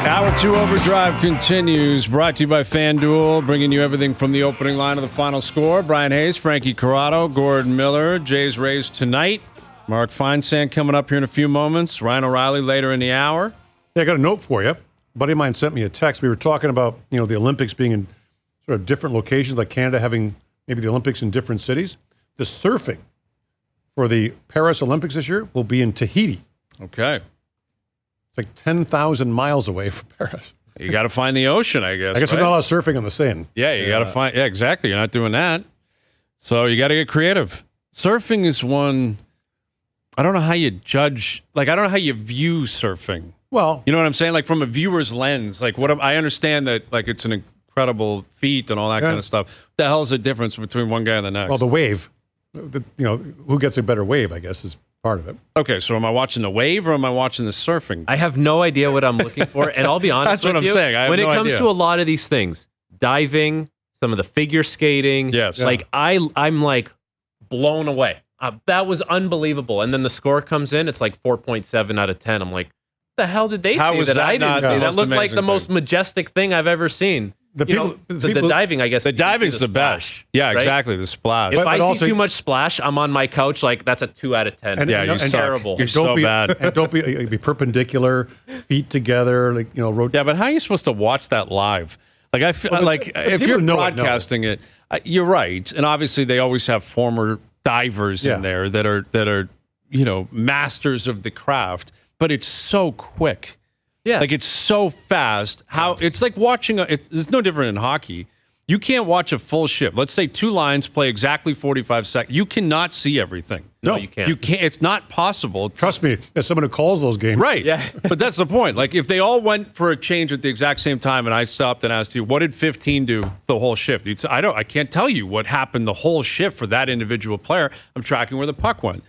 Hour 2 Overdrive continues, brought to you by FanDuel, bringing you everything from the opening line of the final score. Bryan Hayes, Frankie Corrado, Gord Miller, Jays Rays tonight. Mark Feinan coming up here in a few moments. Ryan O'Reilly later in the hour. Yeah, I got a note for you. A buddy of mine sent me a text. We were talking about, the Olympics being in sort of different locations, like Canada having maybe the Olympics in different cities. The surfing for the Paris Olympics this year will be in Tahiti. Okay. It's like 10,000 miles away from Paris. You got to find the ocean, I guess. There's not a lot of surfing on the Seine. Yeah, you got to find. Yeah, exactly. You're not doing that. So you got to get creative. Surfing is one. I don't know how you judge. Like, I don't know how you view surfing. Well, you know what I'm saying? Like, from a viewer's lens. Like, I understand that, like, it's an incredible feat and all that kind of stuff. What the hell's the difference between one guy and the next? Well, the wave. Who gets a better wave, I guess, is part of it. Okay, so am I watching the wave or am I watching the surfing? I have no idea what I'm looking for, and I'll be honest That's with you. what I'm saying. I have when no it comes idea. to a lot of these things, diving, some of the figure skating, Yes. like I'm like blown away. That was unbelievable. And then the score comes in, it's like 4.7 out of 10. I'm like, the hell did they How see was that that I didn't not see? the That most looked like amazing the most thing? majestic thing I've ever seen. The diving, I guess. The you can see diving's the splash, best. Yeah, right? exactly. The splash. If I see also- too much splash, I'm on my couch like that's a 2 out of 10. And- Yeah, you and suck. terrible. You're so bad. And don't be perpendicular, feet together, rotate. Yeah, but how are you supposed to watch that live? Like, I feel like if people you're who know it know. broadcasting it, you're right. And obviously, they always have former divers in there that are masters of the craft. But it's so quick. Yeah. Like, it's so fast. How it's like watching. It's no different in hockey. You can't watch a full shift. Let's say two lines play exactly 45 seconds. You cannot see everything. No, you can't. You can't. It's not possible. Trust me, as someone who calls those games. Right. Yeah. But that's the point. Like, if they all went for a change at the exact same time and I stopped and asked you, what did 15 do the whole shift? You'd say, I can't tell you what happened the whole shift for that individual player. I'm tracking where the puck went.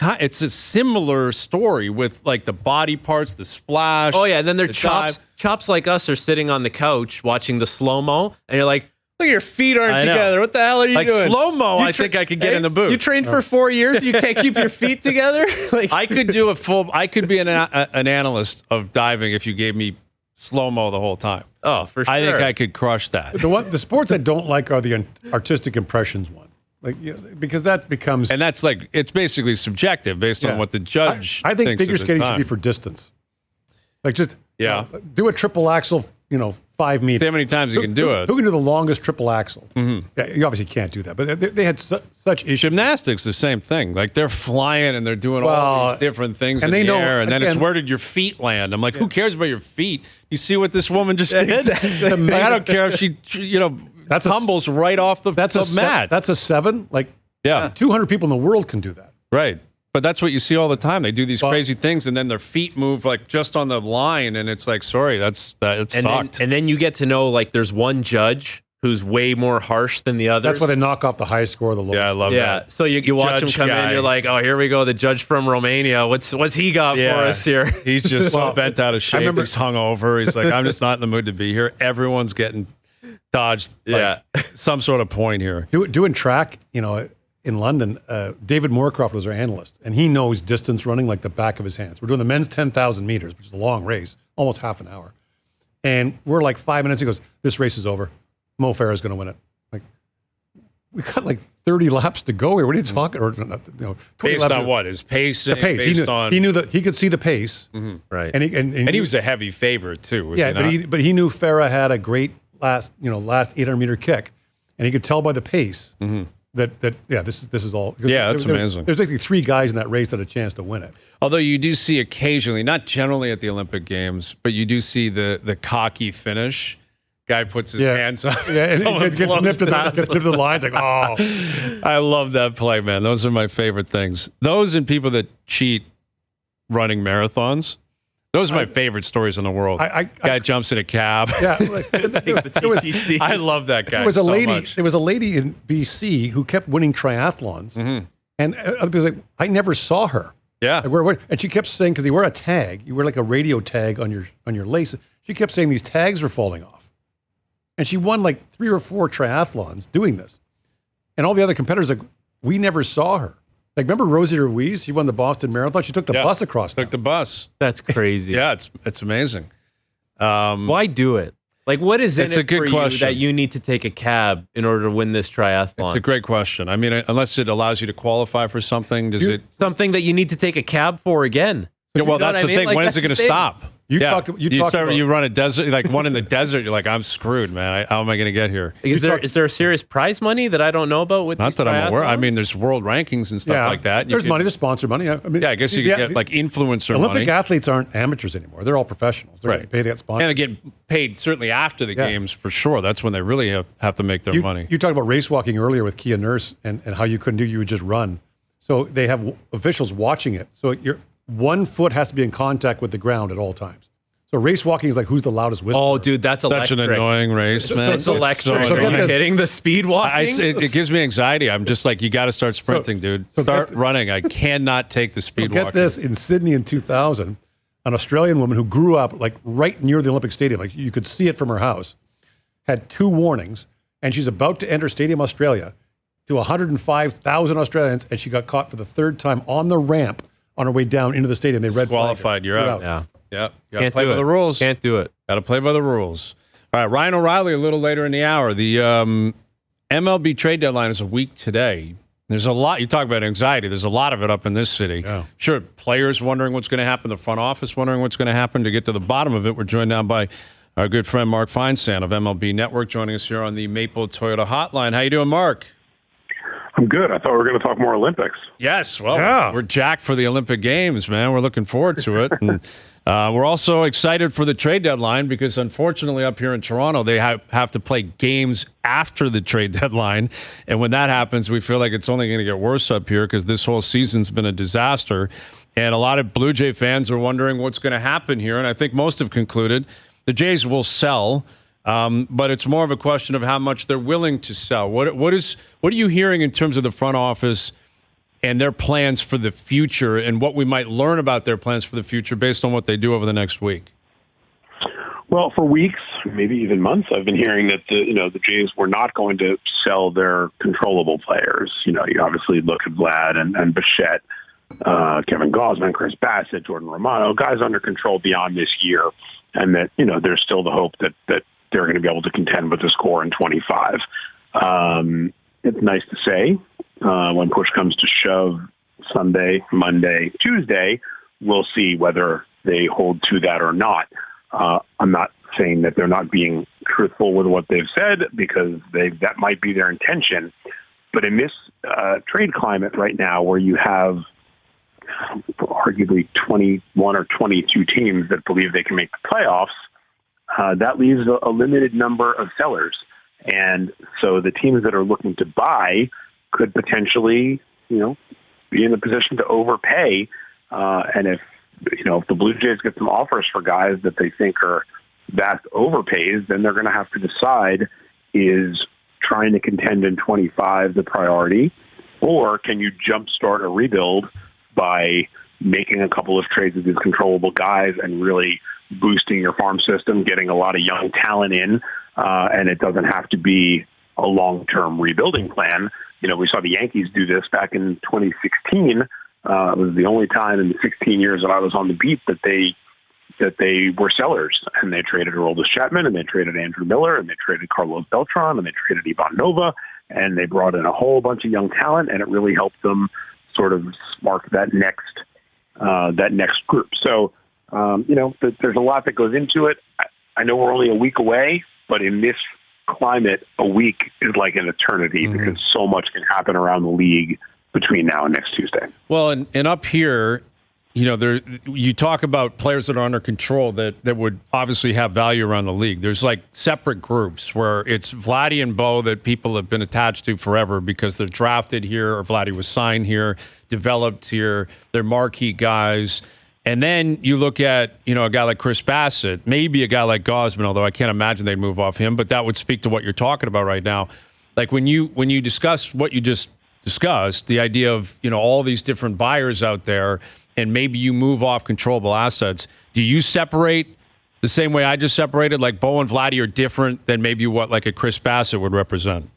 It's a similar story with, like, the body parts, the splash. Oh, yeah. And then their the chops dive. chops like us are sitting on the couch watching the slow-mo, and you're like, look, your feet aren't I know. together. What the hell are you Like, doing? slow-mo, I think I could get in the booth. You trained for 4 years, you can't keep your feet together? Like, I could do I could be an analyst of diving if you gave me slow-mo the whole time. oh, for sure. I think I could crush that. The sports I don't like are the artistic impressions one. Because that becomes. And that's like, it's basically subjective based on what the judge I think thinks figure at the skating should time. be for distance. Like, just do a triple axel, 5 meters. See how many times you can do it. Who can do the longest triple axel? Mm-hmm. Yeah, you obviously can't do that, but they had such issues. Gymnastics, the same thing. Like, they're flying and they're doing all these different things and in they the know- air, and then it's again- where did your feet land? I'm like, who cares about your feet? You see what this woman just did? Exactly. Like, I don't care if she, That's tumbles right off the That's a mat. That's a 7. Like, Yeah. 200 people in the world can do that. Right. But that's what you see all the time. They do these crazy things, and then their feet move like just on the line, and it's like, sorry, it sucked. And then you get to know, like, there's one judge who's way more harsh than the others. That's why they knock off the high score, the lowest. Yeah, I love that. So you watch him Judge come guy. in, you're like, oh, here we go, the judge from Romania. What's he got for us here? He's just so bent out of shape. remember- He's hungover. He's like, I'm just not in the mood to be here. Everyone's getting dodged. Some sort of point here. Doing track, in London, David Moorcroft was our analyst, and he knows distance running like the back of his hands. We're doing the men's 10,000 meters, which is a long race, almost half an hour. And we're like 5 minutes. He goes, this race is over. Mo Farah's going to win it. Like, we got like 30 laps to go here. What are you talking? Or, 20 Based laps on what? His pacing? The pace. Based He knew that he could see the pace. Mm-hmm. Right. And he was a heavy favorite too. Was yeah, he not? but he knew Farah had a great last 800 meter kick, and he could tell by the pace that this is all. Yeah, that's amazing. There's basically 3 guys in that race that had a chance to win it. Although you do see occasionally, not generally at the Olympic Games, but you do see the cocky finish. Guy puts his hands up. Yeah, and someone it gets blows nipped to past the lines like, oh. I love that play, man. Those are my favorite things. Those and people that cheat running marathons. Those are my favorite stories in the world. Guy jumps in a cab. Yeah, like, I love that guy. There was a so lady. much. There was a lady in BC who kept winning triathlons, and other people were like, I never saw her. Yeah. Like, and she kept saying, because you wear a tag, you wear like a radio tag on your lace. She kept saying these tags were falling off, and she won like 3 or 4 triathlons doing this, and all the other competitors like, we never saw her. Like, remember Rosie Ruiz? She won the Boston Marathon. She took the bus across. Took the bus. That's crazy. Yeah, it's amazing. Why do it? Like, what is in It's a it good for you question. that you need to take a cab in order to win this triathlon? It's a great question. I mean, unless it allows you to qualify for something, does it? Something that you need to take a cab for again. Yeah, well, You know that's what I the mean? thing. Like, When is that's it going the to thing. stop? You You run a desert, like one in the desert. You're like, I'm screwed, man. How am I going to get here? Is there a serious prize money that I don't know about with Not these that I'm aware. I triathlons? mean, there's world rankings and stuff like that. There's money, there's sponsor money. I mean, Yeah, I guess you could get like influencer Olympic money. athletes aren't amateurs anymore. They're all professionals. They're getting paid to get And sponsored. they get paid certainly after the games for sure. That's when they really have to make their money. You talked about race walking earlier with Kia Nurse and how you couldn't do, you would just run. So they have officials watching it. So your one foot has to be in contact with the ground at all times. So race walking is like who's the loudest whisperer. Oh, dude, that's Such electric. an annoying race, man. It's electric. so Are you annoying. kidding? The speed walking? It gives me anxiety. I'm just like, you got to start sprinting, dude. Start running. I cannot take the speed Get walking. this, in Sydney in 2000, an Australian woman who grew up like right near the Olympic Stadium, like you could see it from her house, had 2 warnings, and she's about to enter Stadium Australia to 105,000 Australians, and she got caught for the 3rd time on the ramp on her way down into the stadium. They red flagged her. Disqualified. You're out. Yeah. Yeah. You got to Can't play do by it. the rules. Can't do it. Got to play by the rules. All right, Ryan O'Reilly a little later in the hour. The MLB trade deadline is a week today. There's a lot. You talk about anxiety. There's a lot of it up in this city. Yeah. Sure, players wondering what's going to happen. The front office wondering what's going to happen. To get to the bottom of it, we're joined now by our good friend Mark Feinan of MLB Network, joining us here on the Maple Toyota Hotline. How you doing, Mark? I'm good. I thought we were going to talk more Olympics. Yes, well, Yeah. we're jacked for the Olympic Games, man. We're looking forward to it. And we're also excited for the trade deadline because, unfortunately, up here in Toronto, they have to play games after the trade deadline. And when that happens, we feel like it's only going to get worse up here because this whole season's been a disaster. And a lot of Blue Jay fans are wondering what's going to happen here. And I think most have concluded the Jays will sell. But it's more of a question of how much they're willing to sell. What are you hearing in terms of the front office and their plans for the future, and what we might learn about their plans for the future based on what they do over the next week? Well, for weeks, maybe even months, I've been hearing that the Jays were not going to sell their controllable players. You obviously look at Vlad and Bichette, Kevin Gausman, Chris Bassett, Jordan Romano, guys under control beyond this year, and that there's still the hope that they're going to be able to contend with the score in 25. It's nice to say when push comes to shove, Sunday, Monday, Tuesday, we'll see whether they hold to that or not. I'm not saying that they're not being truthful with what they've said because that might be their intention. But in this trade climate right now where you have arguably 21 or 22 teams that believe they can make the playoffs, that leaves a limited number of sellers. And so the teams that are looking to buy could potentially, be in a position to overpay. And if the Blue Jays get some offers for guys that they think are vast overpays, then they're going to have to decide, is trying to contend in 25 the priority, or can you jumpstart a rebuild by making a couple of trades with these controllable guys and really boosting your farm system, getting a lot of young talent in, and it doesn't have to be a long-term rebuilding plan. We saw the Yankees do this back in 2016. It was the only time in the 16 years that I was on the beat that they were sellers, and they traded Aroldis Chapman, and they traded Andrew Miller, and they traded Carlos Beltran, and they traded Ivan Nova, and they brought in a whole bunch of young talent, and it really helped them sort of spark that next group. So, there's a lot that goes into it. I know we're only a week away, but in this climate, a week is like an eternity because so much can happen around the league between now and next Tuesday. Well, and up here, you talk about players that are under control that would obviously have value around the league. There's like separate groups where it's Vladdy and Bo that people have been attached to forever because they're drafted here or Vladdy was signed here, developed here. They're marquee guys. And then you look at, a guy like Chris Bassett, maybe a guy like Gausman, although I can't imagine they'd move off him, but that would speak to what you're talking about right now. Like when you discuss what you just discussed, the idea of, all these different buyers out there, and maybe you move off controllable assets, do you separate the same way I just separated? Like Bo and Vladdy are different than maybe what like a Chris Bassett would represent?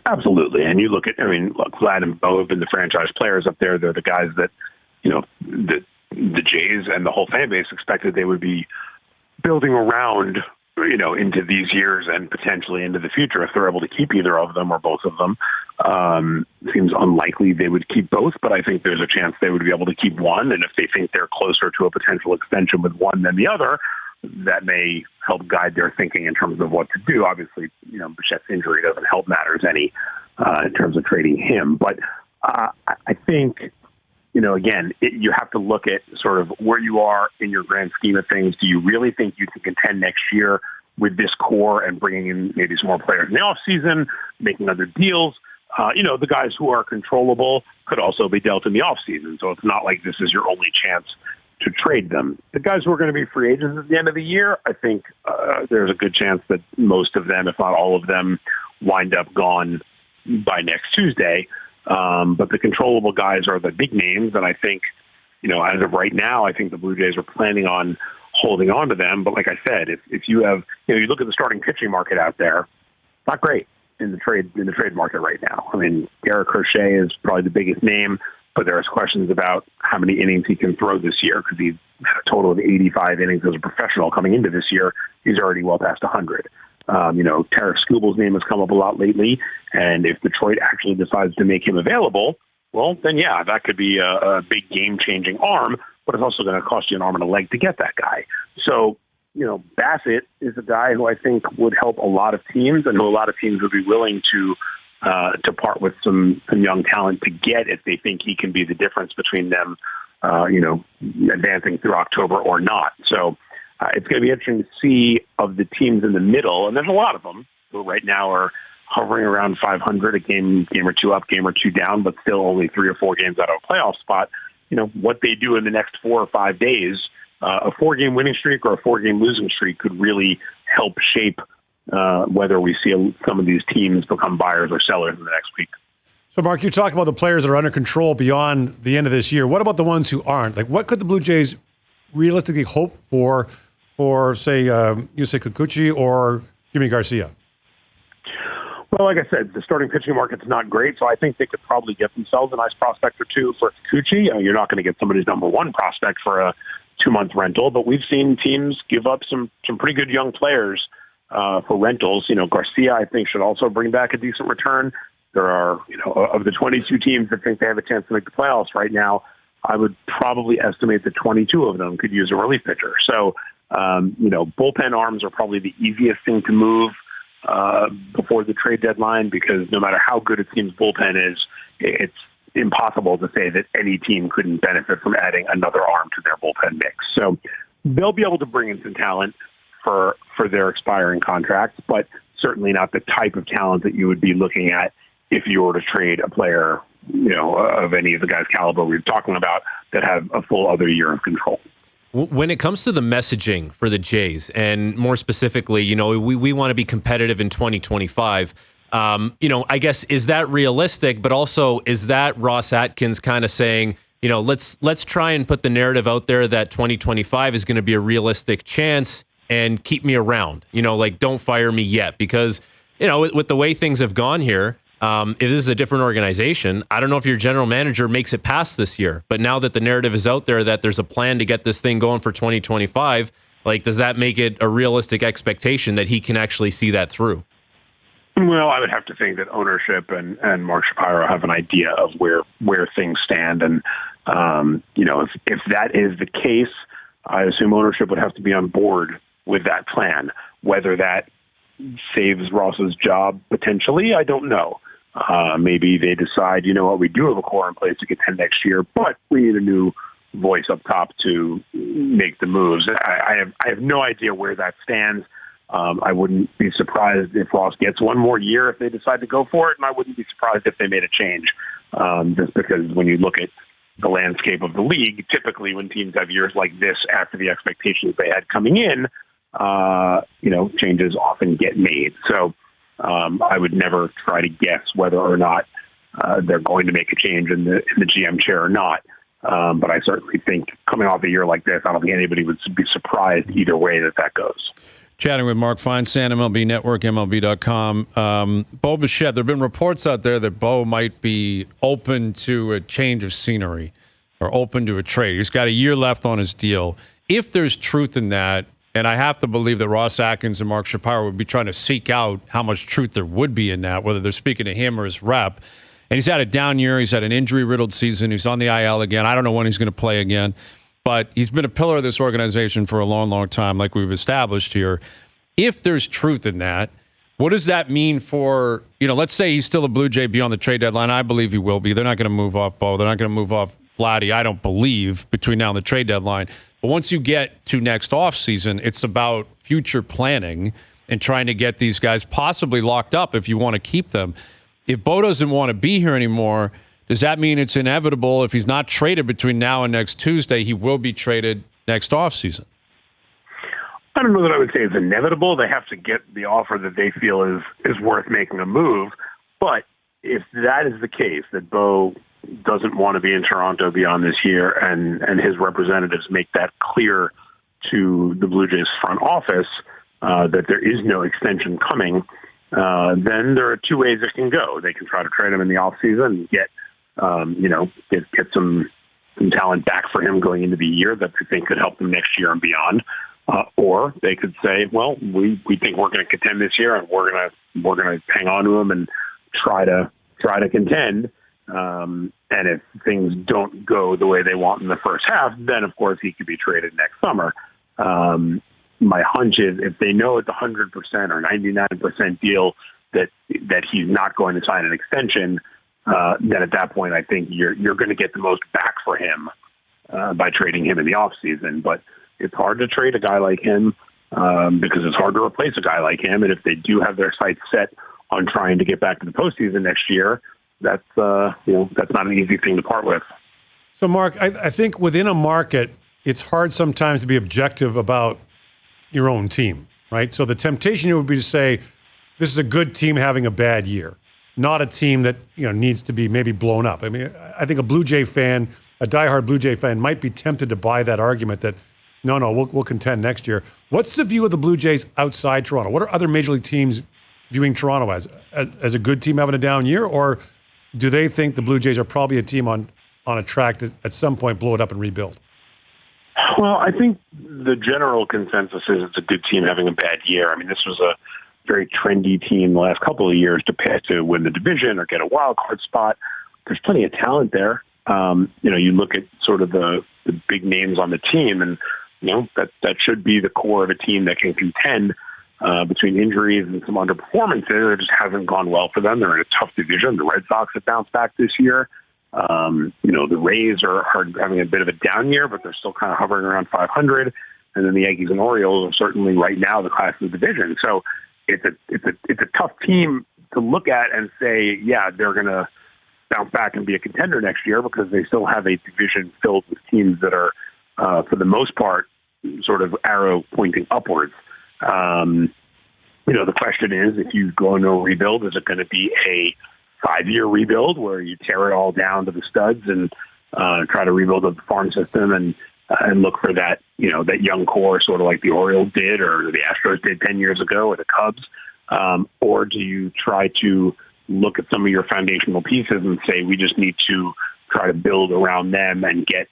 Absolutely. And you look, Vlad and Bo have been the franchise players up there. They're the guys that, the Jays and the whole fan base expected they would be building around, into these years and potentially into the future if they're able to keep either of them or both of them. Seems unlikely they would keep both, but I think there's a chance they would be able to keep one. And if they think they're closer to a potential extension with one than the other, that may help guide their thinking in terms of what to do. Obviously, Bichette's injury doesn't help matters any in terms of trading him. But I think, again, you have to look at sort of where you are in your grand scheme of things. Do you really think you can contend next year with this core and bringing in maybe some more players in the offseason, making other deals? The guys who are controllable could also be dealt in the offseason. So it's not like this is your only chance to trade them. The guys who are going to be free agents at the end of the year, I think there's a good chance that most of them, if not all of them, wind up gone by next Tuesday. But the controllable guys are the big names. And I think, as of right now, I think the Blue Jays are planning on holding on to them. But like I said, if you have, you look at the starting pitching market out there, not great in the trade market right now. I mean, Garrett Crochet is probably the biggest name, but there's questions about how many innings he can throw this year because he had a total of 85 innings as a professional coming into this year. He's already well past 100. Tarek Skubal's name has come up a lot lately, and if Detroit actually decides to make him available, well, then yeah, that could be a big game-changing arm, but it's also going to cost you an arm and a leg to get that guy. So, Bassett is a guy who I think would help a lot of teams, and who a lot of teams would be willing to part with some young talent to get if they think he can be the difference between them, advancing through October or not. So it's going to be interesting to see of the teams in the middle, and there's a lot of them who right now are hovering around 500, a game or two up, game or two down, but still only 3 or 4 games out of a playoff spot. What they do in the next 4 or 5 days, a 4-game winning streak or a 4-game losing streak could really help shape whether we see some of these teams become buyers or sellers in the next week. So, Mark, you talk about the players that are under control beyond the end of this year. What about the ones who aren't? Like, what could the Blue Jays realistically hope for say, Yusei Kikuchi or Jimmy Garcia? Well, like I said, the starting pitching market's not great, so I think they could probably get themselves a nice prospect or two for Kikuchi. You're not going to get somebody's number one prospect for a 2-month rental, but we've seen teams give up some pretty good young players for rentals. Garcia, I think, should also bring back a decent return. There are, of the 22 teams that think they have a chance to make the playoffs right now, I would probably estimate that 22 of them could use a relief pitcher. So, bullpen arms are probably the easiest thing to move before the trade deadline, because no matter how good a team's bullpen is, it's impossible to say that any team couldn't benefit from adding another arm to their bullpen mix. So they'll be able to bring in some talent for their expiring contracts, but certainly not the type of talent that you would be looking at if you were to trade a player, of any of the guys' caliber we're talking about that have a full other year of control. When it comes to the messaging for the Jays, and more specifically, we want to be competitive in 2025. I guess, is that realistic? But also, is that Ross Atkins kind of saying, let's try and put the narrative out there that 2025 is going to be a realistic chance and keep me around, don't fire me yet. Because, with the way things have gone here, if this is a different organization, I don't know if your general manager makes it past this year. But now that the narrative is out there that there's a plan to get this thing going for 2025, does that make it a realistic expectation that he can actually see that through? Well, I would have to think that ownership and Mark Shapiro have an idea of where things stand. And, if that is the case, I assume ownership would have to be on board with that plan. Whether that saves Ross's job potentially, I don't know. Maybe they decide, we do have a core in place to contend next year, but we need a new voice up top to make the moves. I have no idea where that stands. I wouldn't be surprised if Ross gets one more year if they decide to go for it, and I wouldn't be surprised if they made a change. Just because when you look at the landscape of the league, typically when teams have years like this after the expectations they had coming in, changes often get made. So I would never try to guess whether or not they're going to make a change in the GM chair or not. But I certainly think coming off a year like this, I don't think anybody would be surprised either way that goes. Chatting with Mark Feinan, MLB Network, MLB.com. Bo Bichette, there have been reports out there that Bo might be open to a change of scenery or open to a trade. He's got a year left on his deal. If there's truth in that, And I have to believe that Ross Atkins and Mark Shapiro would be trying to seek out how much truth there would be in that, whether they're speaking to him or his rep. And he's had a down year. He's had an injury-riddled season. He's on the IL again. I don't know when he's going to play again. But he's been a pillar of this organization for a long, long time, like we've established here. If there's truth in that, what does that mean for, let's say he's still a Blue Jay beyond the trade deadline. I believe he will be. They're not going to move off Bo. They're not going to move off Vladdy, I don't believe, between now and the trade deadline. But once you get to next offseason, it's about future planning and trying to get these guys possibly locked up if you want to keep them. If Bo doesn't want to be here anymore, does that mean it's inevitable if he's not traded between now and next Tuesday, he will be traded next offseason? I don't know that I would say it's inevitable. They have to get the offer that they feel is worth making a move. But if that is the case, that Bo doesn't want to be in Toronto beyond this year, and his representatives make that clear to the Blue Jays front office that there is no extension coming, then there are two ways it can go. They can try to trade him in the offseason and get some talent back for him going into the year that they think could help them next year and beyond. Or they could say, well, we think we're going to contend this year, and we're going to hang on to him and try to contend. And if things don't go the way they want in the first half, then of course he could be traded next summer. My hunch is if they know it's 100% or 99% deal that he's not going to sign an extension, then at that point I think you're going to get the most back for him by trading him in the offseason. But it's hard to trade a guy like him because it's hard to replace a guy like him. And if they do have their sights set on trying to get back to the postseason next year, that's not an easy thing to part with. So, Mark, I think within a market, it's hard sometimes to be objective about your own team, right? So the temptation would be to say, this is a good team having a bad year, not a team that needs to be maybe blown up. I mean, I think a Blue Jay fan, a diehard Blue Jay fan, might be tempted to buy that argument that, no, we'll contend next year. What's the view of the Blue Jays outside Toronto? What are other major league teams viewing Toronto as a good team having a down year, or do they think the Blue Jays are probably a team on a track to at some point blow it up and rebuild? Well, I think the general consensus is it's a good team having a bad year. I mean, this was a very trendy team the last couple of years to win the division or get a wild card spot. There's plenty of talent there. You look at sort of the big names on the team, and that should be the core of a team that can contend. Between injuries and some underperformances, it just hasn't gone well for them. They're in a tough division. The Red Sox have bounced back this year. The Rays are having a bit of a down year, but they're still kind of hovering around 500. And then the Yankees and Orioles are certainly right now the class of the division. So it's a tough team to look at and say, yeah, they're going to bounce back and be a contender next year, because they still have a division filled with teams that are, for the most part, sort of arrow pointing upwards. The question is, if you go into a rebuild, is it going to be a 5-year rebuild where you tear it all down to the studs and try to rebuild the farm system and look for that, that young core, sort of like the Orioles did or the Astros did 10 years ago, or the Cubs? Or do you try to look at some of your foundational pieces and say, we just need to try to build around them and get,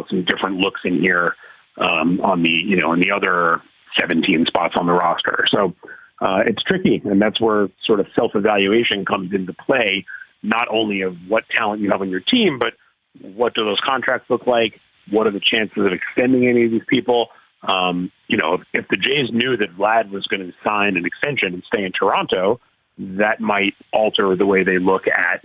some different looks in here in the other 17 spots on the roster. So it's tricky, and that's where sort of self-evaluation comes into play, not only of what talent you have on your team, but what do those contracts look like? What are the chances of extending any of these people? If the Jays knew that Vlad was going to sign an extension and stay in Toronto, that might alter the way they look at,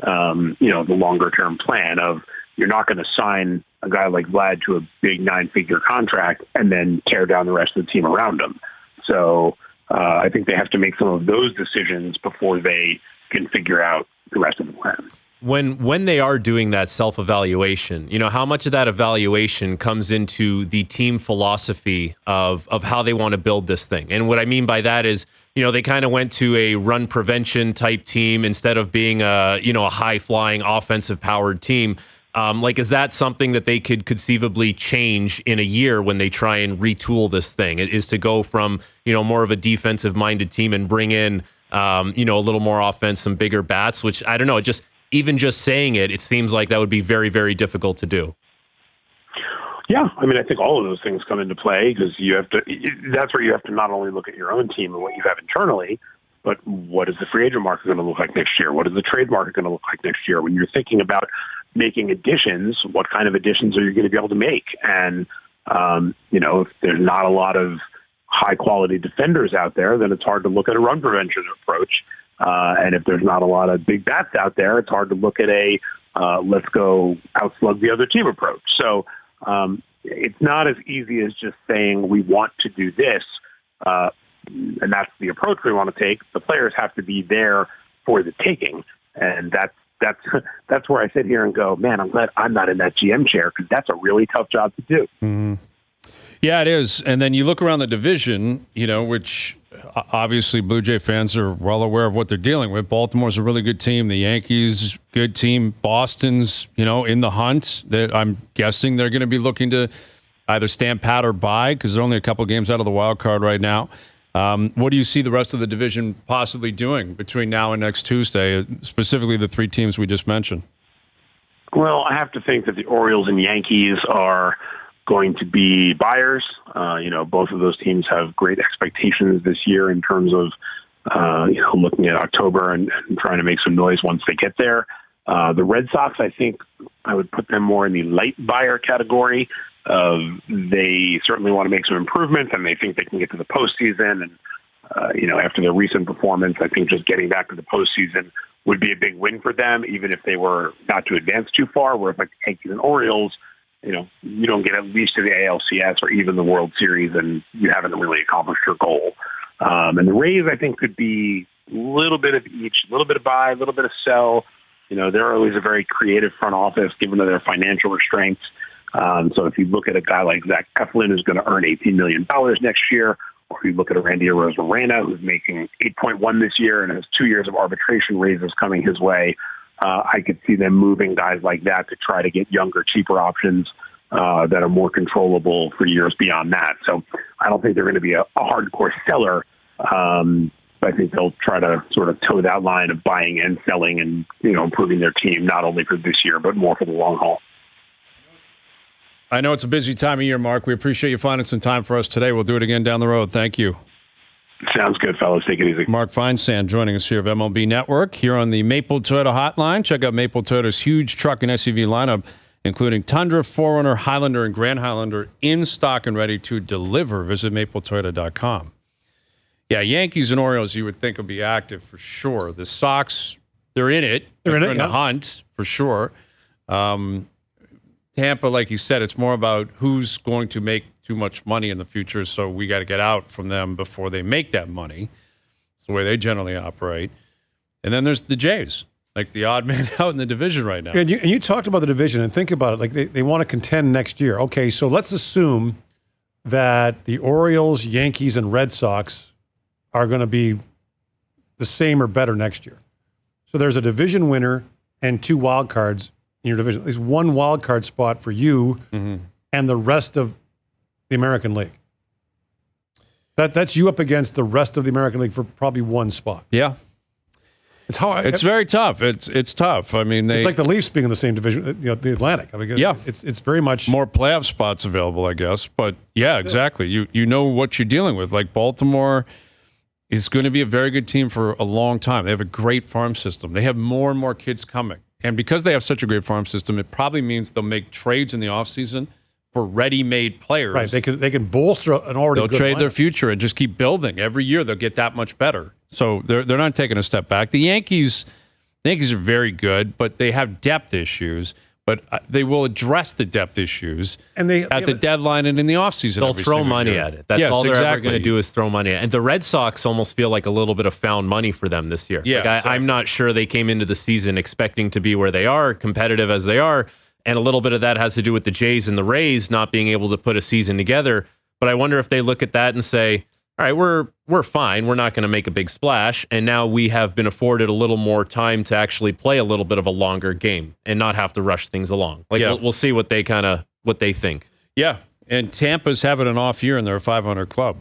the longer-term plan of, you're not going to sign a guy like Vlad to a big 9-figure contract and then tear down the rest of the team around him. So I think they have to make some of those decisions before they can figure out the rest of the plan. When they are doing that self-evaluation, how much of that evaluation comes into the team philosophy of how they want to build this thing? And what I mean by that is, they kind of went to a run prevention type team instead of being a high-flying offensive powered team. Is that something that they could conceivably change in a year when they try and retool this thing? Is to go from, more of a defensive-minded team and bring in, a little more offense, some bigger bats, which, I don't know, even just saying it seems like that would be very, very difficult to do. Yeah, I mean, I think all of those things come into play because that's where you have to not only look at your own team and what you have internally, but what is the free agent market going to look like next year? What is the trade market going to look like next year? When you're thinking about making additions, what kind of additions are you going to be able to make? And, if there's not a lot of high quality defenders out there, then it's hard to look at a run prevention approach. And if there's not a lot of big bats out there, it's hard to look at a let's go outslug the other team approach. So it's not as easy as just saying we want to do this, and that's the approach we want to take. The players have to be there for the taking, and that's where I sit here and go, man, I'm glad I'm not in that GM chair because that's a really tough job to do. Mm-hmm. Yeah, it is. And then you look around the division, which obviously Blue Jay fans are well aware of what they're dealing with. Baltimore's a really good team. The Yankees, good team. Boston's, in the hunt. I'm guessing they're going to be looking to either stand pat or buy because they're only a couple games out of the wild card right now. What do you see the rest of the division possibly doing between now and next Tuesday, specifically the three teams we just mentioned? Well, I have to think that the Orioles and Yankees are going to be buyers. Both of those teams have great expectations this year in terms of, looking at October and trying to make some noise once they get there. The Red Sox, I think I would put them more in the light buyer category. They certainly want to make some improvements and they think they can get to the postseason. And, after their recent performance, I think just getting back to the postseason would be a big win for them, even if they were not to advance too far, where if like the Yankees and Orioles, you don't get at least to the ALCS or even the World Series, and you haven't really accomplished your goal. And the Rays, I think, could be a little bit of each, a little bit of buy, a little bit of sell. They're always a very creative front office, given their financial restraints. So if you look at a guy like Zach Eflin, who's going to earn $18 million next year, or if you look at a Randy Arozarena, who's making 8.1 this year and has 2 years of arbitration raises coming his way, I could see them moving guys like that to try to get younger, cheaper options that are more controllable for years beyond that. So I don't think they're going to be a hardcore seller. But I think they'll try to sort of toe that line of buying and selling and, improving their team, not only for this year, but more for the long haul. I know it's a busy time of year, Mark. We appreciate you finding some time for us today. We'll do it again down the road. Thank you. Sounds good, fellas. Take it easy. Mark Feinan joining us here of MLB Network here on the Maple Toyota Hotline. Check out Maple Toyota's huge truck and SUV lineup, including Tundra, 4Runner, Highlander, and Grand Highlander in stock and ready to deliver. Visit mapletoyota.com. Yeah, Yankees and Orioles you would think would be active for sure. The Sox, they're in it. They're in the hunt for sure. Tampa, like you said, it's more about who's going to make too much money in the future, so we got to get out from them before they make that money. It's the way they generally operate. And then there's the Jays, like the odd man out in the division right now. And you talked about the division, and think about it. Like they want to contend next year. Okay, so let's assume that the Orioles, Yankees, and Red Sox are going to be the same or better next year. So there's a division winner and two wild cards in your division. There's one wild card spot for you and the rest of the American League. That's you up against the rest of the American League for probably one spot. Yeah. It's hard. It's very tough. It's tough. I mean, it's like the Leafs being in the same division, the Atlantic. I mean, it's very much more playoff spots available, I guess. But yeah, exactly. You know what you're dealing with. Like Baltimore is going to be a very good team for a long time. They have a great farm system. They have more and more kids coming. And because they have such a great farm system, it probably means they'll make trades in the offseason for ready-made players. Right, they can bolster an already They'll good trade lineup. their future and just keep building. Every year they'll get that much better. So they're not taking a step back. The Yankees are very good, but they have depth issues. But they will address the depth issues at the deadline and in the offseason. They'll throw money at it. That's all they're ever going to do is throw money at it. And the Red Sox almost feel like a little bit of found money for them this year. Yeah, like I'm not sure they came into the season expecting to be where they are, competitive as they are. And a little bit of that has to do with the Jays and the Rays not being able to put a season together. But I wonder if they look at that and say, all right, we're fine. We're not going to make a big splash. And now we have been afforded a little more time to actually play a little bit of a longer game and not have to rush things along. Like we'll see what they think. Yeah. And Tampa's having an off year and they're a 500 club.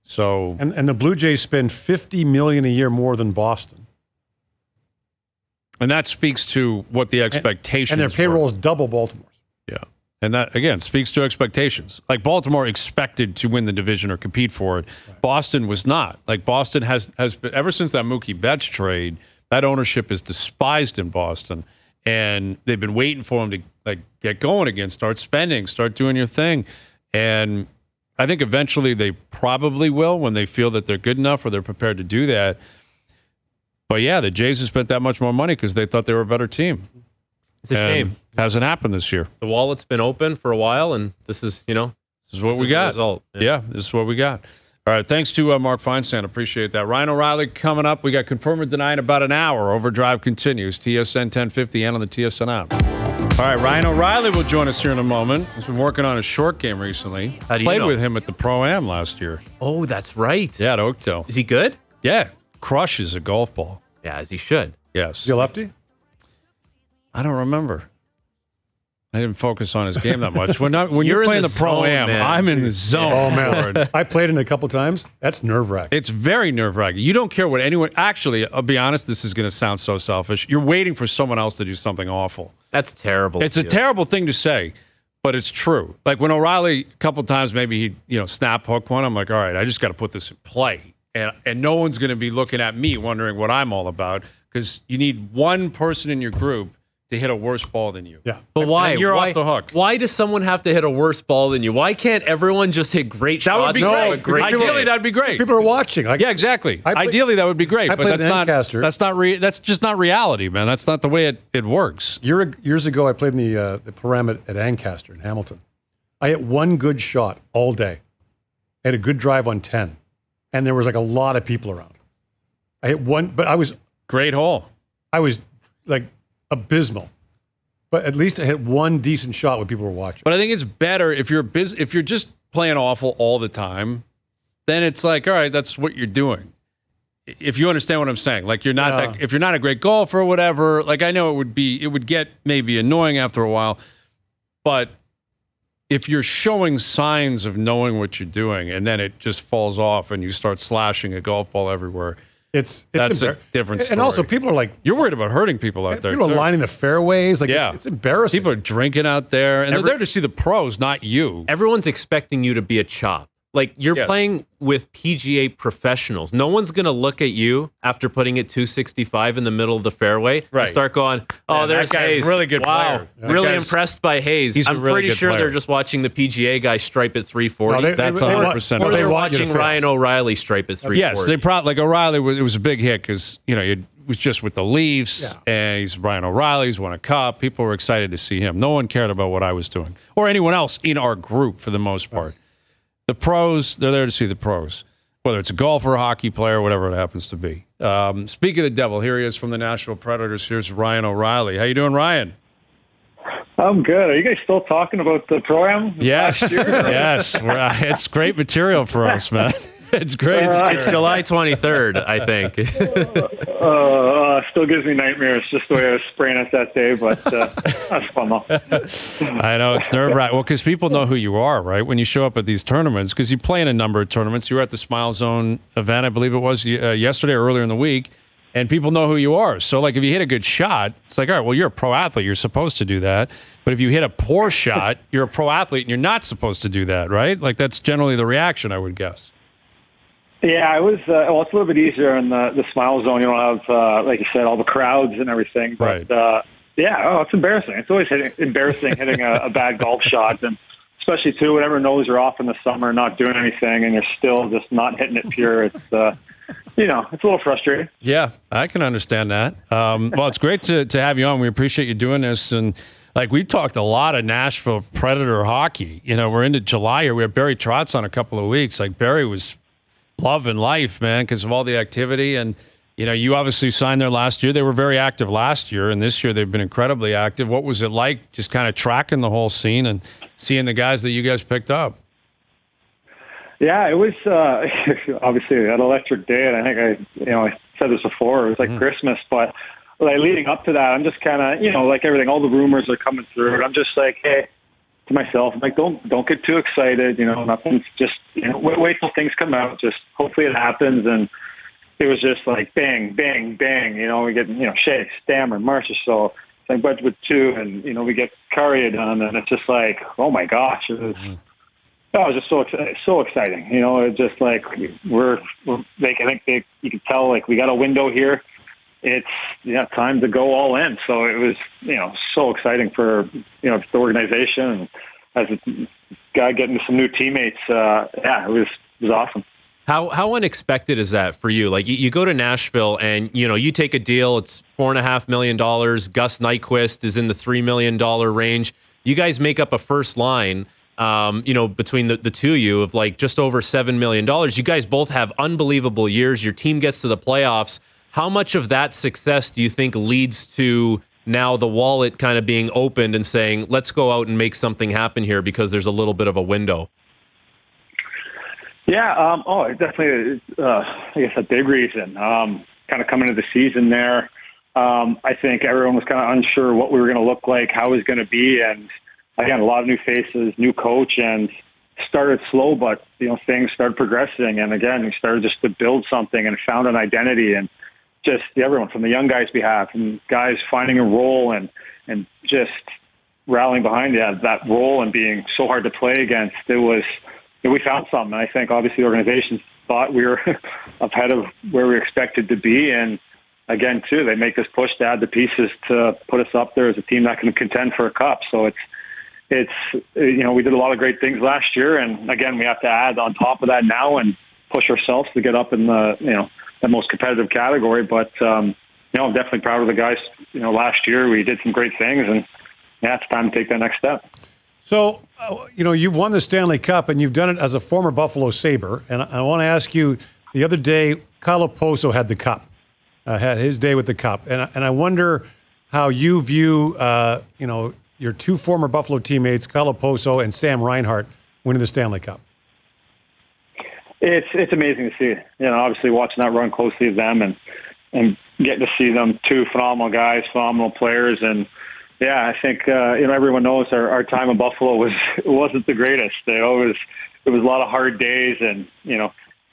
So and the Blue Jays spend $50 million a year more than Boston. And that speaks to what the expectations and their payroll were. is double Baltimore's. Yeah. And that, again, speaks to expectations. Like Baltimore expected to win the division or compete for it. Right. Boston was not. Like Boston has been, ever since that Mookie Betts trade, that ownership is despised in Boston. And they've been waiting for him to like get going again, start spending, start doing your thing. And I think eventually they probably will when they feel that they're good enough or they're prepared to do that. But yeah, the Jays have spent that much more money because they thought they were a better team. It's a shame. Hasn't happened this year. The wallet's been open for a while, and this is, this is what we got. Result. Yeah, this is what we got. All right, thanks to Mark Feinan. Appreciate that. Ryan O'Reilly coming up. We got Confirm or Deny in about an hour. OverDrive continues. TSN 1050 and on the TSN app. All right, Ryan O'Reilly will join us here in a moment. He's been working on a short game recently. How do you Played know? with him at the Pro-Am last year. Oh, that's right. Yeah, at Oakdale. Is he good? Yeah, crushes a golf ball. Yeah, as he should. Yes. Is he a lefty? I don't remember. I didn't focus on his game that much. When you're in playing the the Pro-Am, zone, man. I'm in the zone. Oh, man. I played in it a couple times. That's nerve-wracking. It's very nerve-wracking. You don't care what anyone... Actually, I'll be honest, this is going to sound so selfish. You're waiting for someone else to do something awful. That's terrible. It's a terrible thing to say, but it's true. Like when O'Reilly, a couple times, maybe he snap hook one, I'm like, all right, I just got to put this in play. And no one's going to be looking at me wondering what I'm all about because you need one person in your group to hit a worse ball than you. Yeah. But why? And you're why, off the hook. Why does someone have to hit a worse ball than you? Why can't everyone just hit great That shots? would be and have a great. Ideally, day? that would be great. People are watching. Yeah, exactly. Ideally, that would be great. I But played that's in not. Ancaster. That's just not reality, man. That's not the way it works. Years ago, I played in the Pro-Am at Ancaster in Hamilton. I hit one good shot all day. I had a good drive on 10. And there was like a lot of people around. I hit one, but I was Great hole. like abysmal. But at least I hit one decent shot when people were watching. But I think it's better if you're if you're just playing awful all the time, then it's like, all right, that's what you're doing. If you understand what I'm saying, like you're not if you're not a great golfer or whatever, like I know it would get maybe annoying after a while, but if you're showing signs of knowing what you're doing and then it just falls off and you start slashing a golf ball everywhere, That's a different story. And also, people are like, you're worried about hurting people out there. people are too. lining the fairways. Like, Yeah. it's embarrassing. People are drinking out there, and they're there to see the pros, not you. Everyone's expecting you to be a chop. Like you're Yes. playing with PGA professionals. No one's going to look at you after putting it 265 in the middle of the fairway Right. and start going, "Oh, Man, there's that guy's Hayes. really good wow, player. That really guy's- impressed by Hayes." he's a I'm really pretty good sure player. they're just watching the PGA guy stripe at 340. No, That's they 100% want- or they they're want you to watching fail. Ryan O'Reilly stripe at 340. Yes, they probably like O'Reilly. It was a big hit because it was just with the Leafs, Yeah. and he's Brian O'Reilly. He's won a cup. People were excited to see him. No one cared about what I was doing or anyone else in our group for the most part. The pros, they're there to see the pros, whether it's a golfer, a hockey player, whatever it happens to be. Speak of the devil, here he is from the Nashville Predators. Here's Ryan O'Reilly. How you doing, Ryan? I'm good. Are you guys still talking about the Pro-Am? Yes, yes. It's great material for us, man. It's great. It's July 23rd, I think. Still gives me nightmares just the way I was spraying it that day, but that's fun though. I know it's nerve-wracking. Well, because people know who you are, right? When you show up at these tournaments, because you play in a number of tournaments. You were at the Smile Zone event, I believe it was yesterday or earlier in the week, and people know who you are. So, like, if you hit a good shot, it's like, all right, well, you're a pro athlete. You're supposed to do that. But if you hit a poor shot, you're a pro athlete, and you're not supposed to do that, right? Like, that's generally the reaction, I would guess. Yeah, it was. Well, it's a little bit easier in the Smile Zone. You don't have, like you said, all the crowds and everything. But it's embarrassing. It's always embarrassing hitting a bad golf shot, and especially too, whenever knows you're off in the summer, not doing anything, and you're still just not hitting it pure. It's it's a little frustrating. Yeah, I can understand that. Well, it's great to have you on. We appreciate you doing this. And like we talked a lot of Nashville Predator hockey. We're into July here. We have Barry Trotz on a couple of weeks. Like Barry was loving life, man, because of all the activity. And, you obviously signed there last year. They were very active last year, and this year they've been incredibly active. What was it like just kind of tracking the whole scene and seeing the guys that you guys picked up? Yeah, it was obviously an electric day, and I think I said this before. It was like Christmas, but like, leading up to that, I'm just kind of like everything. All the rumors are coming through, and I'm just like, hey, to myself, I'm like, don't get too excited. Nothing's just wait till things come out. Just hopefully it happens, and it was just like bang, bang, bang. We get Shea, Stammer, Marcia. So like budget with 2, and we get Carrier done, and it's just like, oh my gosh, it was. Oh, it was just so exciting. It's just like we're I think you can tell like we got a window here. It's time to go all in. So it was so exciting for the organization, and as a guy getting some new teammates. It was awesome. How unexpected is that for you? Like you go to Nashville and you take a deal. It's $4.5 million. Gus Nyquist is in the $3 million range. You guys make up a first line. Between the two of you of like just over $7 million. You guys both have unbelievable years. Your team gets to the playoffs. How much of that success do you think leads to now the wallet kind of being opened and saying, let's go out and make something happen here because there's a little bit of a window? Yeah. Definitely. I guess a big reason. Kind of coming into the season there, I think everyone was kind of unsure what we were going to look like, how it was going to be, and again, a lot of new faces, new coach, and started slow, but things started progressing. And again, we started just to build something and found an identity, and just everyone from the young guys we have, and guys finding a role and just rallying behind that role and being so hard to play against. It was we found something. And I think obviously the organizations thought we were ahead of where we expected to be, and again too, they make this push to add the pieces to put us up there as a team that can contend for a cup. So it's we did a lot of great things last year, and again, we have to add on top of that now and push ourselves to get up in the the most competitive category. But I'm definitely proud of the guys. Last year we did some great things, and it's time to take that next step. So, you've won the Stanley Cup, and you've done it as a former Buffalo Sabre. And I want to ask you, the other day, Kyle Poso had the cup, had his day with the cup, and I wonder how you view your two former Buffalo teammates, Kyle Poso and Sam Reinhart, winning the Stanley Cup. It's amazing to see. Obviously watching that run closely with them and getting to see them, two phenomenal guys, phenomenal players, and I think everyone knows our time in Buffalo wasn't the greatest. It was a lot of hard days, and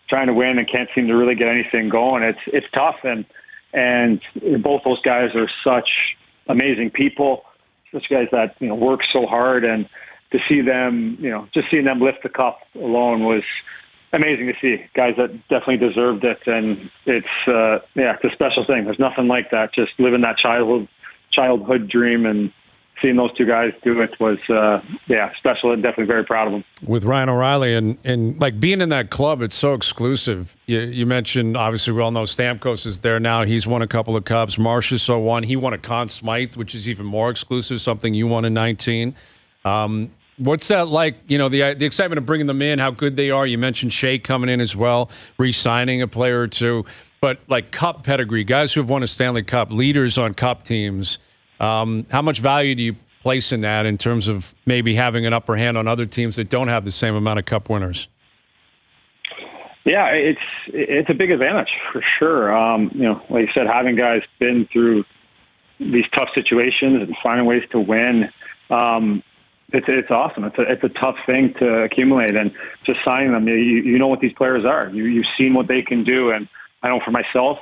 trying to win and can't seem to really get anything going. It's tough, and both those guys are such amazing people. Such guys that work so hard, and to see them, just seeing them lift the cup alone was amazing to see. Guys that definitely deserved it, and it's a special thing. There's nothing like that. Just living that childhood dream and seeing those two guys do it was special, and definitely very proud of them. With Ryan O'Reilly and like being in that club, it's so exclusive. You mentioned, obviously we all know Stamkos is there now. He's won a couple of cups. Marchessault won. He won a Conn Smythe, which is even more exclusive, something you won in 19. What's that like? The excitement of bringing them in, how good they are. You mentioned Shea coming in as well, re-signing a player or two. But like cup pedigree, guys who have won a Stanley Cup, leaders on cup teams, how much value do you place in that in terms of maybe having an upper hand on other teams that don't have the same amount of cup winners? Yeah, it's a big advantage for sure. Like you said, having guys been through these tough situations and finding ways to win, it's awesome. It's a tough thing to accumulate, and just signing them, you know what these players are. You've seen what they can do, and I know for myself,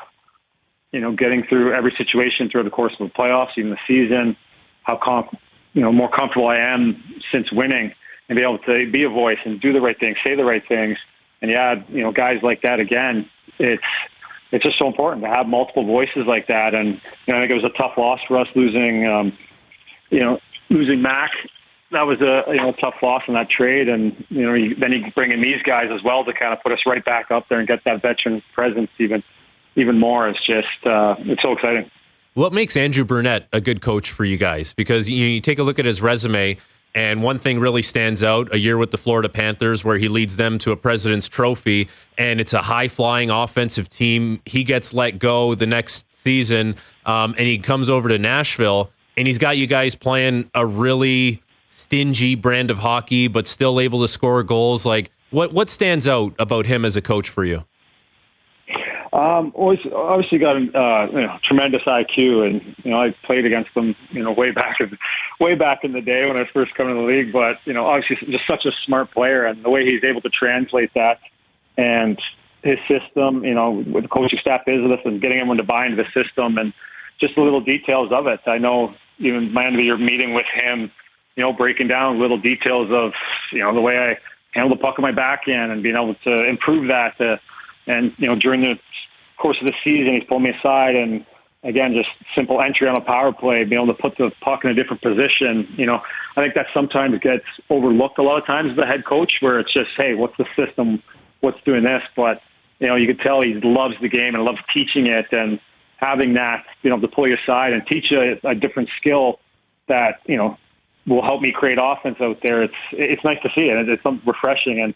getting through every situation throughout the course of the playoffs, even the season, how more comfortable I am since winning, and be able to be a voice and do the right things, say the right things, and guys like that again. It's just so important to have multiple voices like that. And I think it was a tough loss for us losing Mac. That was a tough loss in that trade, and then you bring in these guys as well to kind of put us right back up there and get that veteran presence even more. It's just it's so exciting. What makes Andrew Burnett a good coach for you guys? Because you take a look at his resume, and one thing really stands out: a year with the Florida Panthers where he leads them to a President's Trophy, and it's a high-flying offensive team. He gets let go the next season, and he comes over to Nashville, and he's got you guys playing a really stingy brand of hockey, but still able to score goals. Like, what stands out about him as a coach for you? Obviously got tremendous IQ, and I played against him way back in the day when I was first coming to the league. But obviously just such a smart player, and the way he's able to translate that and his system, with the coaching staff is with us and getting everyone to buy into the system and just the little details of it. I know even my end of the year meeting with him, breaking down little details of, the way I handle the puck on my backhand and being able to improve that. And during the course of the season, he's pulled me aside and, again, just simple entry on a power play, being able to put the puck in a different position. I think that sometimes gets overlooked a lot of times as the head coach, where it's just, hey, what's the system? What's doing this? But, you could tell he loves the game and loves teaching it, and having that, to pull you aside and teach you a different skill that, will help me create offense out there. It's nice to see it. It's something refreshing, and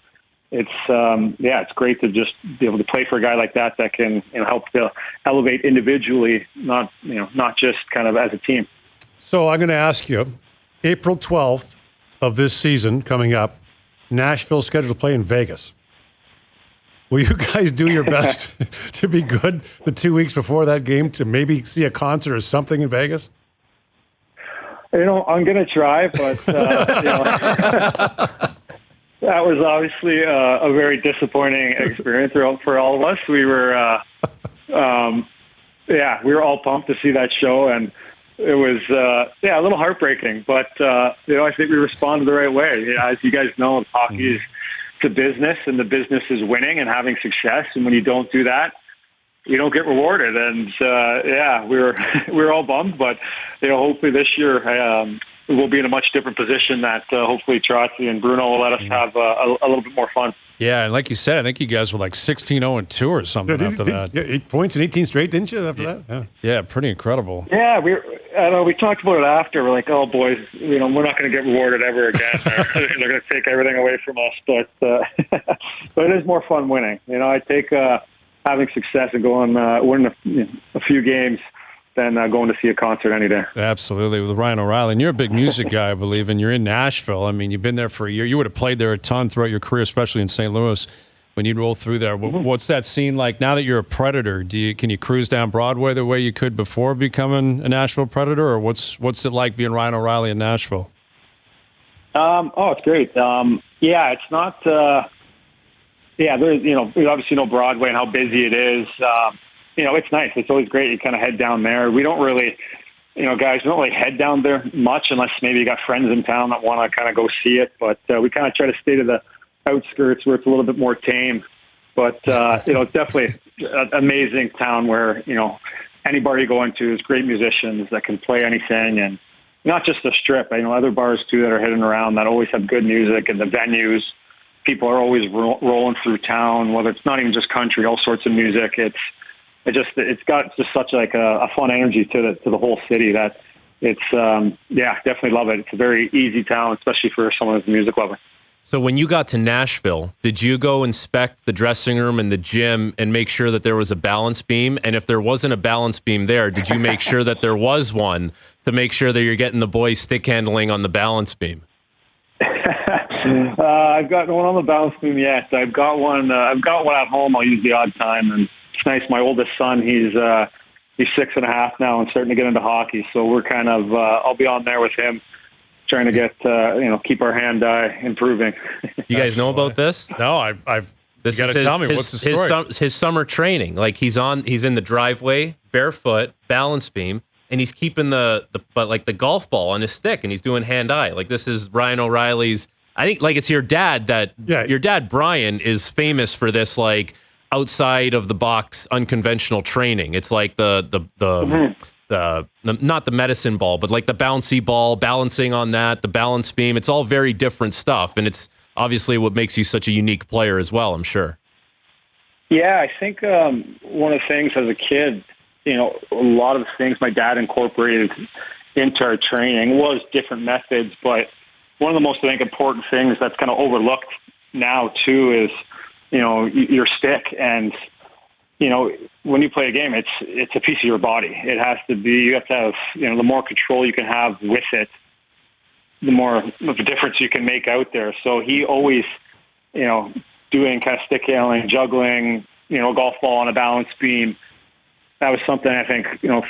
it's great to just be able to play for a guy like that can help to elevate individually, not just kind of as a team. So I'm going to ask you, April 12th of this season coming up, Nashville scheduled to play in Vegas. Will you guys do your best to be good the 2 weeks before that game to maybe see a concert or something in Vegas? I'm going to try, but that was obviously a very disappointing experience for all of us. We were, we were all pumped to see that show, and it was, a little heartbreaking. But I think we responded the right way. As you guys know, hockey is the business, and the business is winning and having success. And when you don't do that, you don't get rewarded. And we were all bummed, but hopefully this year we'll be in a much different position that hopefully Trotzy and Bruno will let us have a little bit more fun. Yeah, and like you said, I think you guys were like 16-0-2 or something after that. 8 points in 18 straight, didn't you, after that? Yeah, pretty incredible. Yeah, we talked about it after. We're like, oh, boys, we're not going to get rewarded ever again. They're going to take everything away from us. But it is more fun winning. I take having success and going winning a few games than going to see a concert any day. Absolutely, with Ryan O'Reilly. And you're a big music guy, I believe, and you're in Nashville. I mean, you've been there for a year. You would have played there a ton throughout your career, especially in St. Louis when you'd roll through there. What's that scene like now that you're a Predator? Can you cruise down Broadway the way you could before becoming a Nashville Predator, or what's it like being Ryan O'Reilly in Nashville? It's great. It's not... there's, we obviously know Broadway and how busy it is. It's nice. It's always great. You kind of head down there. We don't really, guys, we don't really head down there much unless maybe you got friends in town that want to kind of go see it. But we kind of try to stay to the outskirts where it's a little bit more tame. But, it's definitely an amazing town where, anybody you go into is great musicians that can play anything, and not just the Strip. Other bars too that are hidden around that always have good music, and the venues. People are always rolling through town, whether it's not even just country, all sorts of music. It's got just such like a fun energy to the whole city that it's definitely love it. It's a very easy town, especially for someone who's a music lover. So when you got to Nashville, did you go inspect the dressing room and the gym and make sure that there was a balance beam? And if there wasn't a balance beam there, did you make sure that there was one to make sure that you're getting the boys stick handling on the balance beam? I've got one on the balance beam yet. I've got one at home. I'll use the odd time, and it's nice. My oldest son, he's 6.5 now and starting to get into hockey. So we're kind of I'll be on there with him, trying to get keep our hand-eye improving. You guys know about this? No, I've. You got to tell me what's the story. His summer training, like he's in the driveway, barefoot, balance beam. And he's keeping the golf ball on his stick, and he's doing hand-eye. Like, this is Ryan O'Reilly's. I think, like, it's your dad your dad, Bryan, is famous for this, like, outside of the box, unconventional training. It's like the not the medicine ball, but like the bouncy ball, balancing on that, the balance beam. It's all very different stuff, and it's obviously what makes you such a unique player as well, I'm sure. Yeah, I think one of the things as a kid, a lot of the things my dad incorporated into our training was different methods, but one of the most, I think, important things that's kind of overlooked now too is, your stick. And, when you play a game, it's a piece of your body. It has to be, you have to have, the more control you can have with it, the more of a difference you can make out there. So he always, doing kind of stick handling, juggling, a golf ball on a balance beam. That was something I think,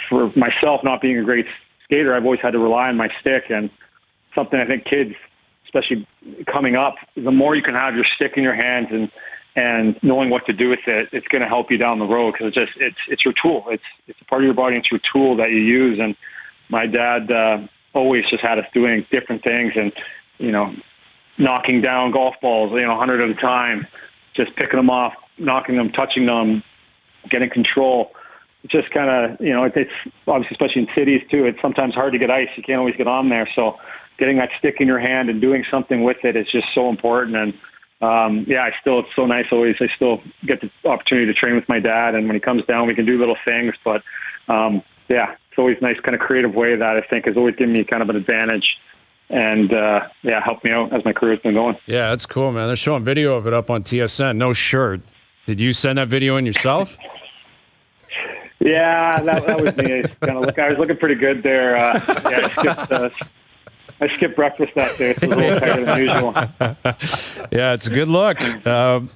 for myself, not being a great skater, I've always had to rely on my stick, and something I think kids, especially coming up, the more you can have your stick in your hands and knowing what to do with it, it's going to help you down the road, because it's your tool. It's a part of your body. It's your tool that you use. And, my dad always just had us doing different things, and knocking down golf balls, 100 at a time, just picking them off, knocking them, touching them, getting control. Just kind of, it's obviously, especially in cities too, it's sometimes hard to get ice. You can't always get on there. So getting that stick in your hand and doing something with it is just so important. And it's so nice always. I still get the opportunity to train with my dad. And when he comes down, we can do little things. But it's always nice kind of creative way that I think has always given me kind of an advantage and helped me out as my career's been going. Yeah, that's cool, man. They're showing video of it up on TSN. No shirt. Did you send that video in yourself? Yeah, that was me. I was looking pretty good there. I skipped breakfast that day, so it was a little tighter than usual. Yeah, it's a good look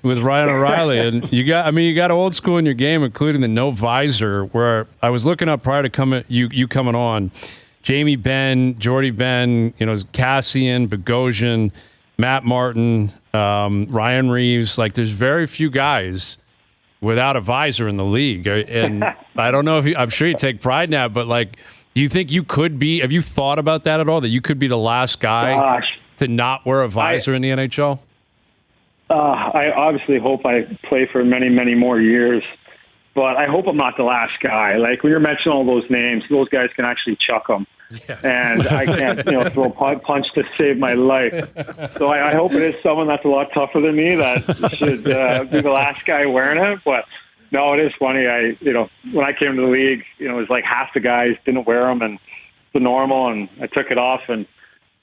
with Ryan O'Reilly, and you got old school in your game, including the no visor. Where I was looking up prior to you coming on, Jamie Benn, Jordy Benn, Cassian, Bogosian, Matt Martin, Ryan Reeves. Like, there's very few guys without a visor in the league. And I don't know I'm sure you take pride in that, but do you think you could be, have you thought about that at all? That you could be the last guy to not wear a visor in the NHL? I obviously hope I play for many, many more years, but I hope I'm not the last guy. Like, when you're mentioning all those names, those guys can actually chuck them. Yes. And I can't, throw a punch to save my life. So I hope it is someone that's a lot tougher than me that should be the last guy wearing it. But no, it is funny. When I came to the league, it was like half the guys didn't wear them, and the normal, and I took it off, and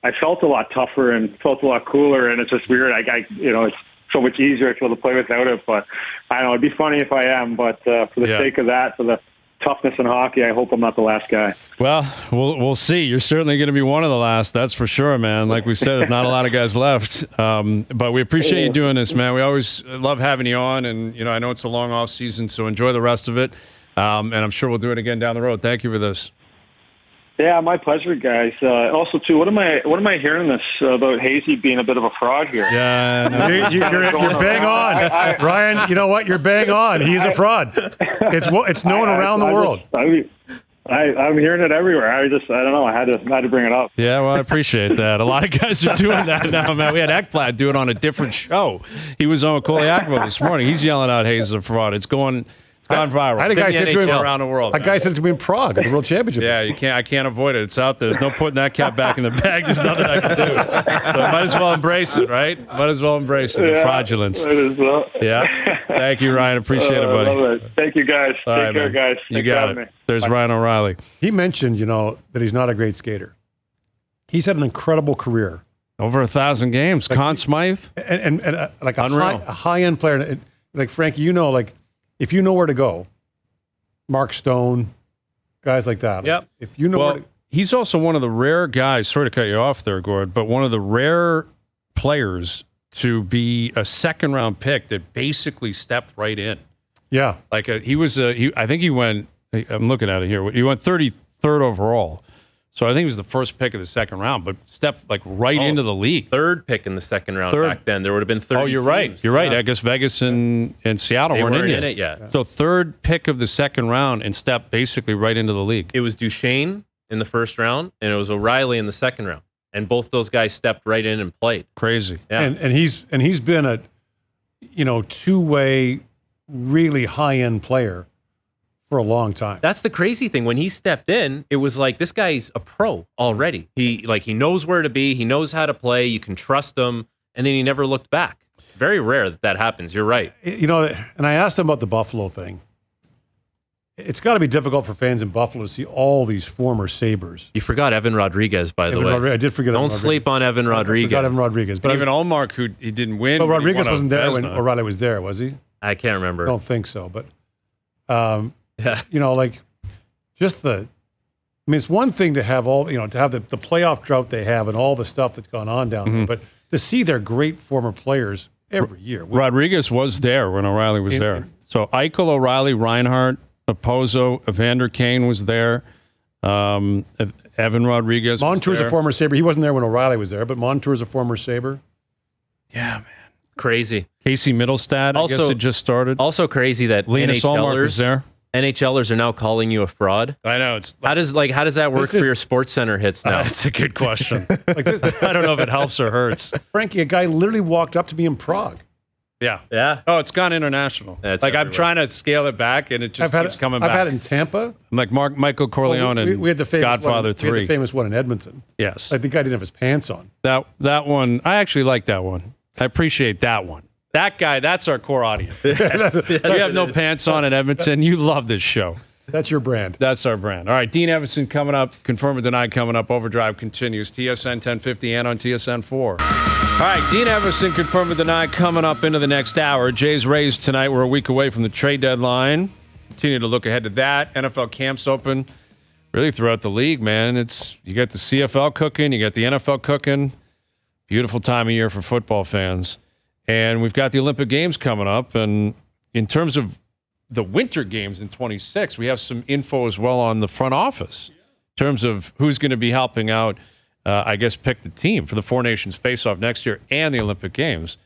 I felt a lot tougher and felt a lot cooler. And it's just weird. It's so much easier to be able to play without it. But I don't know. It'd be funny if I am. But for the sake of that, for the toughness in hockey, I hope I'm not the last guy. Well, we'll see. You're certainly going to be one of the last, that's for sure, man. Like we said, there's not a lot of guys left. But we appreciate you doing this, man. We always love having you on, and I know it's a long off season, so enjoy the rest of it. And I'm sure we'll do it again down the road. Thank you for this. Yeah, my pleasure, guys. Also, too, what am I hearing this about Hazy being a bit of a fraud here? Yeah, no. you're bang on, Ryan. You know what? You're bang on. He's a fraud. It's known around the world. I'm hearing it everywhere. I don't know. I had to bring it up. Yeah, well, I appreciate that. A lot of guys are doing that now, man. We had Ekblad do it on a different show. He was on with Koliakova this morning. He's yelling out Hayes is a fraud. It's gone viral. I had a guy said to him around the world. A guy said to me in Prague at the World Championship. Yeah, I can't avoid it. It's out there. There's no putting that cat back in the bag. There's nothing I can do. So might as well embrace it, right? Might as well embrace it. The fraudulence. Might as well. Yeah. Thank you, Ryan. Appreciate it, buddy. Love it. Thank you, guys. All Take right, care, man. guys. You got it. There's Ryan O'Reilly. He mentioned, that he's not a great skater. He's had an incredible career. Over 1,000 games. Conn Smythe. And like a high-end player. Like, Frank, if you know where to go, Mark Stone, guys like that. Yep. If you know he's also one of the rare guys, sorry to cut you off there, Gord, but one of the rare players to be a second-round pick that basically stepped right in. Yeah. Like I think he went, I'm looking at it here, he went 33rd overall. So I think he was the first pick of the second round, but stepped into the league. Third pick in the second round back then. There would have been 30 you're teams. Right. You're right. I guess Vegas and Seattle weren't in it yet. So third pick of the second round and stepped basically right into the league. It was Duchesne in the first round, and it was O'Reilly in the second round. And both those guys stepped right in and played. Crazy. Yeah. And he's been a two-way, really high-end player for a long time. That's the crazy thing. When he stepped in, it was like, this guy's a pro already. He knows where to be. He knows how to play. You can trust him. And then he never looked back. Very rare that happens. You're right. And I asked him about the Buffalo thing. It's got to be difficult for fans in Buffalo to see all these former Sabres. You forgot Evan Rodriguez, by the way. I did forget. Don't sleep on Evan Rodriguez. I forgot Evan Rodriguez. But even Allmark, who he didn't win. But Rodriguez wasn't there when O'Reilly was there, was he? I can't remember. I don't think so. But yeah. It's one thing to have to have the playoff drought they have and all the stuff that's gone on down there, but to see their great former players every year. Rodriguez was there when O'Reilly was there. So Eichel, O'Reilly, Reinhart, Opposo, Evander Kane was there. Evan Rodriguez Montour's a former Sabre. He wasn't there when O'Reilly was there, but Montour's a former Sabre. Yeah, man. Crazy. Casey Middlestad, I guess it just started. Also crazy that Linus Allmark was NHLers there. NHLers are now calling you a fraud. I know. It's How does that work for your Sports Center hits now? That's a good question. I don't know if it helps or hurts. Frankie, a guy literally walked up to me in Prague. Yeah. Yeah. Oh, it's gone international. That's like I'm everywhere. trying to scale it back, and it just keeps coming back. I've had it in Tampa. I'm like Michael Corleone and we had the famous Godfather one, 3. We had the famous one in Edmonton. Yes. Like the guy didn't have his pants on. That one, I actually like that one. I appreciate that one. That guy, that's our core audience. You have no pants on in Edmonton. You love this show. That's your brand. That's our brand. All right, Dean Evason coming up. Confirm or deny coming up. Overdrive continues. TSN 1050 and on TSN 4. All right, Dean Evason, confirm or deny coming up into the next hour. Jays Rays tonight. We're a week away from the trade deadline. Continue to look ahead to that. NFL camps open really throughout the league, man. You got the CFL cooking. You got the NFL cooking. Beautiful time of year for football fans. And we've got the Olympic Games coming up. And in terms of the winter games in 26, we have some info as well on the front office in terms of who's going to be helping out, I guess, pick the team for the Four Nations face-off next year and the Olympic Games.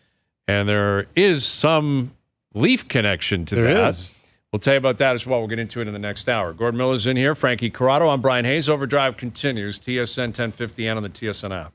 And there is some Leaf connection to that. There is. We'll tell you about that as well. We'll get into it in the next hour. Gord Miller's in here. Frankie Corrado. I'm Bryan Hayes. Overdrive continues. TSN 1050 and on the TSN app.